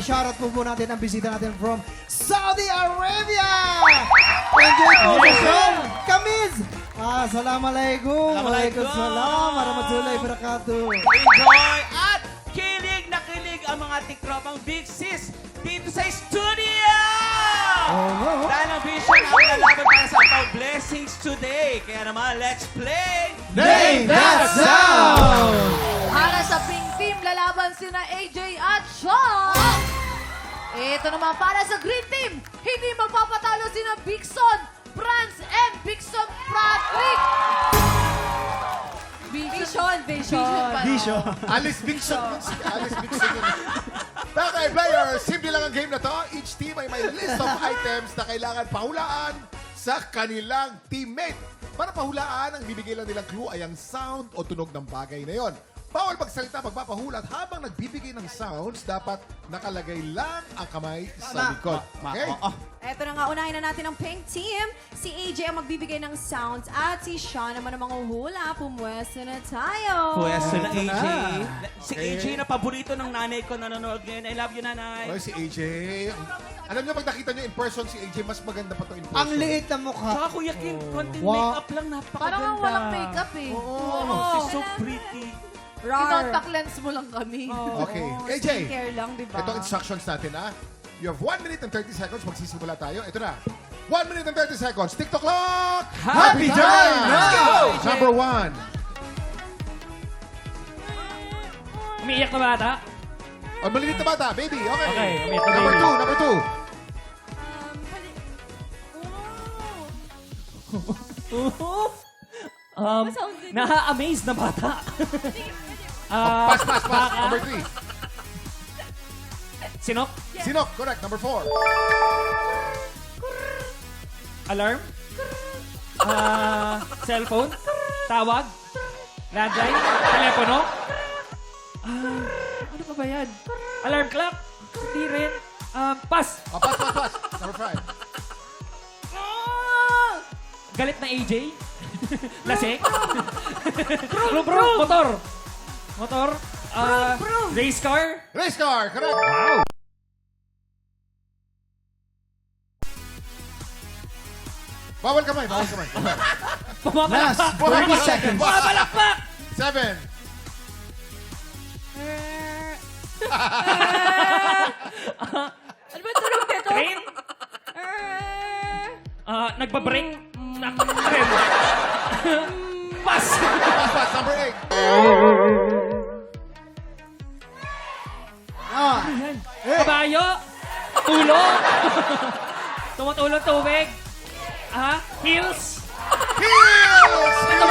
I-shoutout po natin ang bisita natin from Saudi Arabia! Enjoy po sa show! Kamiz! Assalamualaikum! Assalamualaikum. Waalaikumsalam! Warahmatullahi wabarakatuh! Enjoy at kilig na kilig ang mga tiktropang Big Sis dito sa studio! Oh. Dahil ang vision ang lalaban para sa Pau Blessings today. Kaya naman, let's play! Name that sound! Para sa Pink Team, lalaban sina AJ at Sean. Ito naman para sa Green Team, hindi magpapatalo sina Bigson, Franz, and Bigson Patrick. Vision. Bisyo. Alice Bixon. Alice Bixon yun. Okay, players, simple lang ang game na to. Each team ay may list of items na kailangan pahulaan sa kanilang teammate. Para pahulaan, ang bibigay lang nilang clue ay ang sound o tunog ng bagay na yon. Bawal magsalita pagpapahula at habang nagbibigay ng sounds, dapat nakalagay lang ang kamay sa likod. Okay? Eto na nga, unahin na natin ang pink team. Si AJ ang magbibigay ng sounds at si Sean naman ang manguhula. Pumwesto na tayo. Pwesto na AJ. Si Okay. AJ na paborito ng nanay ko nanonood ngayon. I love you, nanay. Okay, si AJ. Alam niyo, pag nakita niyo in person si AJ, mas maganda pa to in person. Ang liit na mukha. Tsaka Kuya Kim, konting Wow. makeup lang, napakaganda. Parang ang walang makeup eh. Oo, she's so pretty. Contact lens mo lang kami. Okay. AJ, Skincare lang, di ba? ito ang instructions natin, ha? You have 1 minute and 30 seconds. Magsisimula tayo. Ito na. 1 minute and 30 seconds. TikTok clock! Happy time now! Number 1. Umiiyak na bata? O, malilit na bata. Baby, okay. Okay, umiyak na Number baby. 2, number 2. Na-amaze na bata. Pass. Number 3. Sinok? Sinok, correct. Number 4. Alarm? Cellphone? Tawag? Landline? Telepono? Ano pa ba yan? Alarm clock? Hindi rin. Pass! Pass. Number 5. Galit na AJ? Lasik? Brum. Motor? Race car? Race car, correct. Wow! Bawal kamay. Last 30 seconds. Pabalakpak! 7. Ano ba tulog nito? Train? Nagbabrake? Tren? Pass! Pass. Number 8. Kabayo? Tulo? Tumutulong tubig? Hills? Heels! Ito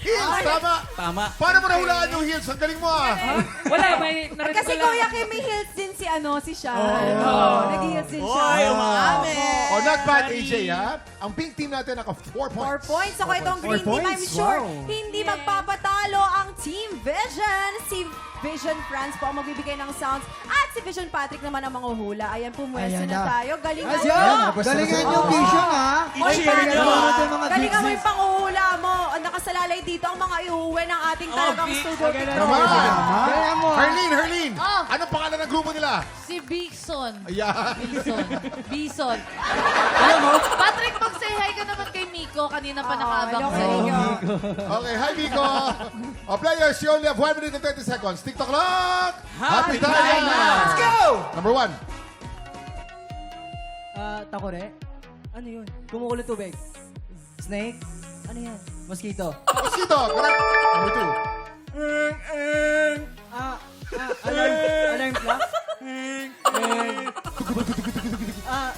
Heels, tama. Tama. Paano mo nahulaan yung heels? Ang galing mo, ah. Wala, may narinig Kasi ko lang. Kuya Kim, may heels din si Sean. Nag-heels din siya. Hoy, umamin. Oh, not bad, AJ, ha? Ang pink team natin naka 4 points. 4 points. Ako itong green 4 team, I'm points? sure Wow. hindi magpapatalo ang Team Vision. Si Vision France po ang magbibigay ng sounds. At si Vision Patrick naman ang manguhula. Ayan, pumwesto Ayan na na. tayo. Galingan Ayan. mo. Galingan yung vision, ha? I-cheer Galingan nyo, mo ha? natin mga Galingan mo big yung panguhula mo. Nakasalalay dito ang mga iuwi ng ating talagang Big. studio. Naman. Galingan mo, ha? Herlene. Oh. Anong pangalan ng grupo nila? Si Bigson. Ayan. Bison. Patrick, mag-say hi ka naman kay Miko. Kanina pa nakaabang hello, sa'yo. Miko. Okay, hi, Vico. Players, you only have 1 minute and 30 seconds. TikTok clock! Happy time now! Let's go! Number 1. Takore? Ano yun? Kumukulong tubig. Snake? Ano yan? Mosquito? Mosquito, correct. Number 2. Alarm clock?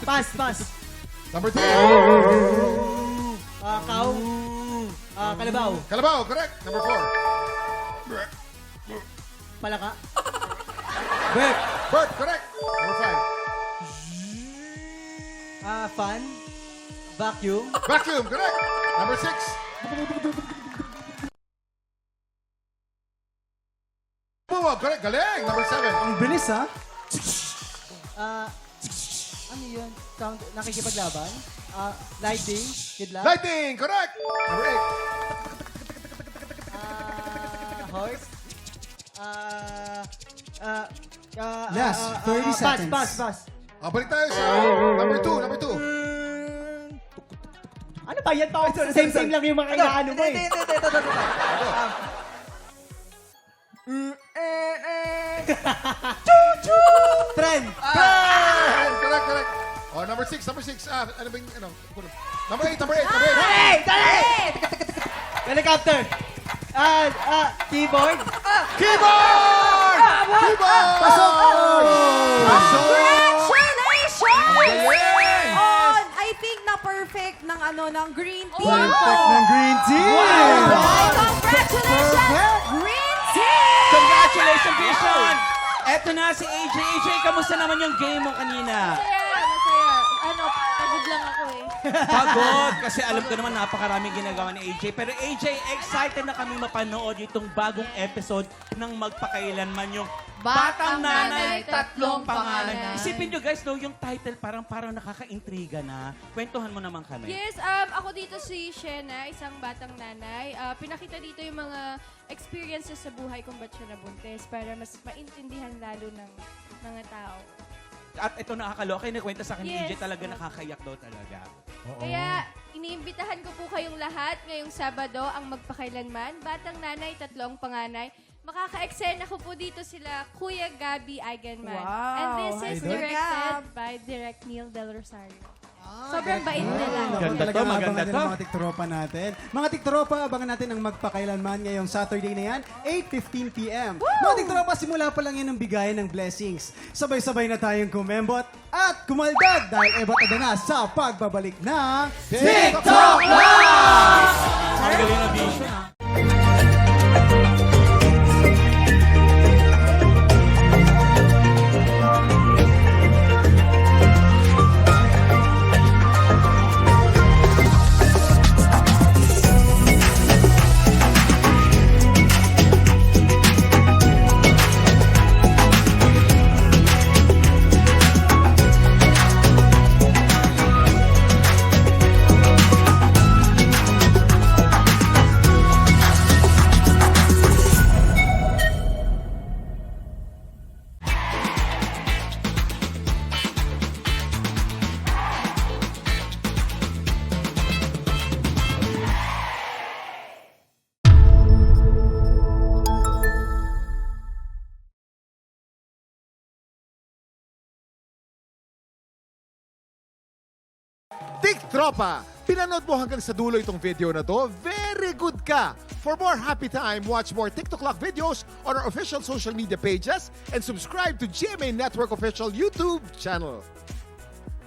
Pass. Number 3. Cow? Kalabaw? Kalabaw, correct. Number 4. Palaka? Bird? Bird, correct. Number 5. Fan? Vacuum? Vacuum, correct. Number 6. Buwag, correct. Galing. Number 7. Ang bilis, ha? Ano yun? Sound, nakikipaglaban? Lighting? Kidlat? Lighting, correct. Number 8. Horse? Last 30 seconds. Pass. Balik tayo sa number 2. Ano ba yan? Same lang yung mga inaano mo eh. Trend. Correct. Oh, number 6. Ano ba yung, ano? Number 8. Hey! Dali! Helicopter. Keyboard. Keyboard! Pasok! Congratulations! On, I think na perfect ng ng green team. Perfect ng Green Team! Congratulations, green team! Congratulations, Vision! Eto na si AJ. AJ, kamusta naman yung game mo kanina? Masaya. Pagod lang ako eh. Pagod! Kasi alam ko naman napakaraming ginagawa ni AJ. Pero AJ, excited na kami mapanood itong bagong episode ng Magpakailanman, yung Batang Nanay, Tatlong Panganay. Isipin nyo guys, no, yung title parang nakaka-intriga na. Kwentuhan mo naman kami. Yes, ako dito si Shena, isang batang nanay. Pinakita dito yung mga experiences sa buhay kung ba't siya nabuntis para mas maintindihan lalo ng mga tao. At ito nakakaloka, nakwenta sa akin ni Yes. AJ, talaga nakakayak daw talaga. Kaya iniimbitahan ko po kayong lahat ngayong Sabado ang Magpakailanman, Batang Nanay, Tatlong Panganay. Makaka-eksena ko po dito sila Kuya Gabby Eigenman. Wow, And this is idol. directed by Direct Neil Del Rosario. Sobrang bait nila. Ganda to, maganda to. Mga tiktropa natin. Mga tiktropa, abangan natin ang Magpakailanman ngayong Saturday na yan, 8:15 p.m. Mga tiktropa, simula pa lang yan ang bigayan ng blessings. Sabay-sabay na tayong kumembot at kumaldad dahil ebot na sa pagbabalik ng TikTok Ang galing na Vision, ha? Tiktropa! Pinanood mo hanggang sa dulo itong video na to? Very good ka! For more happy time, watch more TikTok Clock videos on our official social media pages and subscribe to GMA Network official YouTube channel.